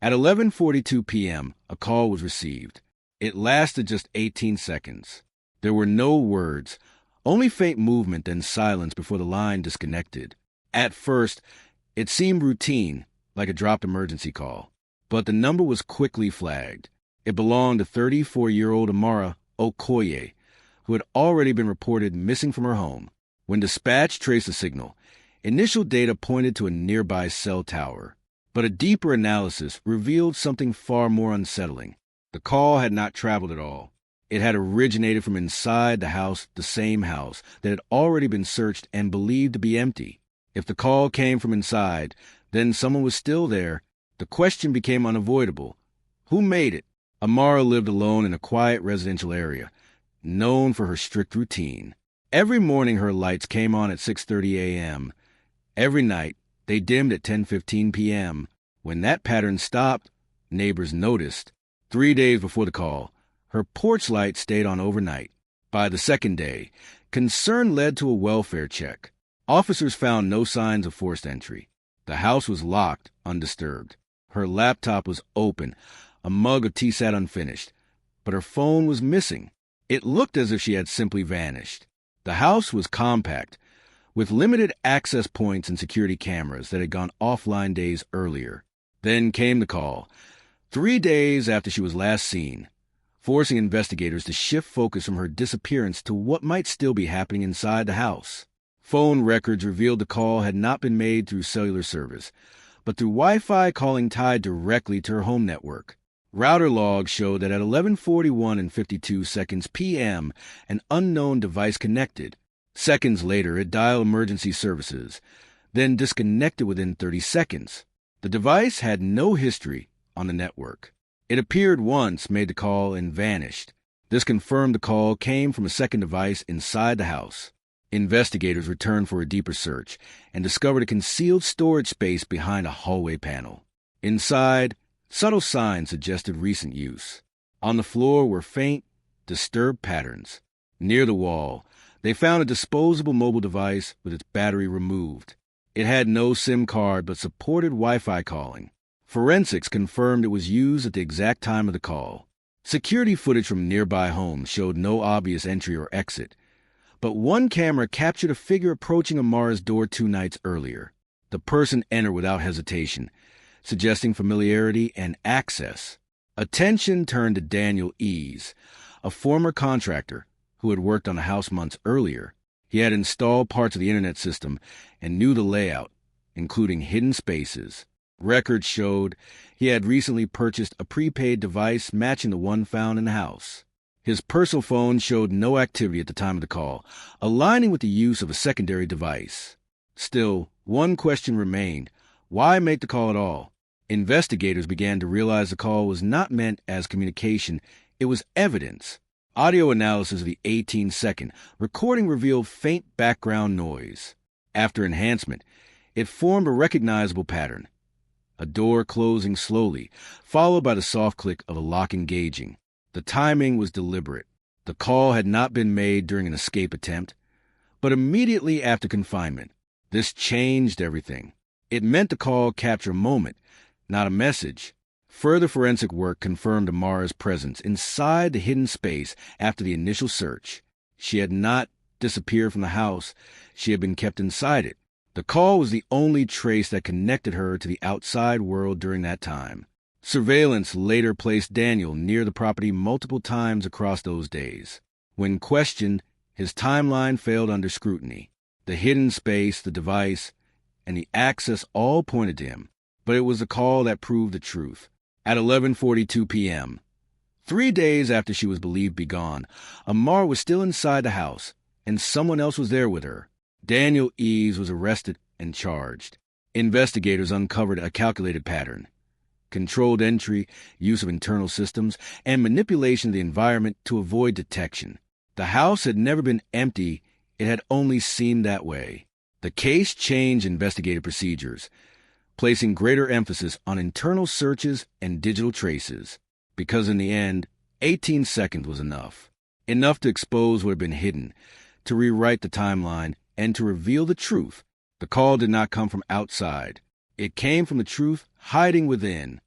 At 11:42 p.m., a call was received. It lasted just 18 seconds. There were no words, only faint movement and silence before the line disconnected. At first, it seemed routine, like a dropped emergency call. But the number was quickly flagged. It belonged to 34-year-old Amara Okoye, who had already been reported missing from her home. When dispatch traced the signal, initial data pointed to a nearby cell tower. But a deeper analysis revealed something far more unsettling. The call had not traveled at all. It had originated from inside the house, the same house that had already been searched and believed to be empty. If the call came from inside, then someone was still there. The question became unavoidable. Who made it? Amara lived alone in a quiet residential area, known for her strict routine. Every morning her lights came on at 6:30 a.m. Every night, they dimmed at 10:15 p.m. When that pattern stopped, neighbors noticed. 3 days before the call, her porch light stayed on overnight. By the second day, concern led to a welfare check. Officers found no signs of forced entry. The house was locked, undisturbed. Her laptop was open, a mug of tea sat unfinished, but her phone was missing. It looked as if she had simply vanished. The house was compact, with limited access points and security cameras that had gone offline days earlier. Then came the call, 3 days after she was last seen, forcing investigators to shift focus from her disappearance to what might still be happening inside the house. Phone records revealed the call had not been made through cellular service, but through Wi-Fi calling tied directly to her home network. Router logs showed that at 11:41 and 52 seconds p.m., an unknown device connected. Seconds later, it dialed emergency services, then disconnected within 30 seconds. The device had no history on the network. It appeared once, made the call, and vanished. This confirmed the call came from a second device inside the house. Investigators returned for a deeper search and discovered a concealed storage space behind a hallway panel. Inside, subtle signs suggested recent use. On the floor were faint, disturbed patterns. Near the wall, they found a disposable mobile device with its battery removed. It had no SIM card but supported Wi-Fi calling. Forensics confirmed it was used at the exact time of the call. Security footage from nearby homes showed no obvious entry or exit, but one camera captured a figure approaching Amara's door 2 nights earlier. The person entered without hesitation, suggesting familiarity and access. Attention turned to Daniel Ease, a former contractor who had worked on the house months earlier. He had installed parts of the internet system and knew the layout, including hidden spaces. Records showed he had recently purchased a prepaid device matching the one found in the house. His personal phone showed no activity at the time of the call, aligning with the use of a secondary device. Still, one question remained. Why make the call at all? Investigators began to realize the call was not meant as communication, it was evidence. Audio analysis of the 18-second recording revealed faint background noise. After enhancement, it formed a recognizable pattern. A door closing slowly, followed by the soft click of a lock engaging. The timing was deliberate. The call had not been made during an escape attempt, but immediately after confinement. This changed everything. It meant the call captured a moment, not a message. Further forensic work confirmed Amara's presence inside the hidden space after the initial search. She had not disappeared from the house. She had been kept inside it. The call was the only trace that connected her to the outside world during that time. Surveillance later placed Daniel near the property multiple times across those days. When questioned, his timeline failed under scrutiny. The hidden space, the device, and the access all pointed to him. But it was the call that proved the truth. At 11:42 p.m., 3 days after she was believed to be gone, Amara was still inside the house, and someone else was there with her. Daniel Eves was arrested and charged. Investigators uncovered a calculated pattern: controlled entry, use of internal systems, and manipulation of the environment to avoid detection. The house had never been empty, it had only seemed that way. The case changed investigative procedures, placing greater emphasis on internal searches and digital traces, because in the end, 18 seconds was enough. Enough to expose what had been hidden, to rewrite the timeline, and to reveal the truth. The call did not come from outside. It came from the truth hiding within.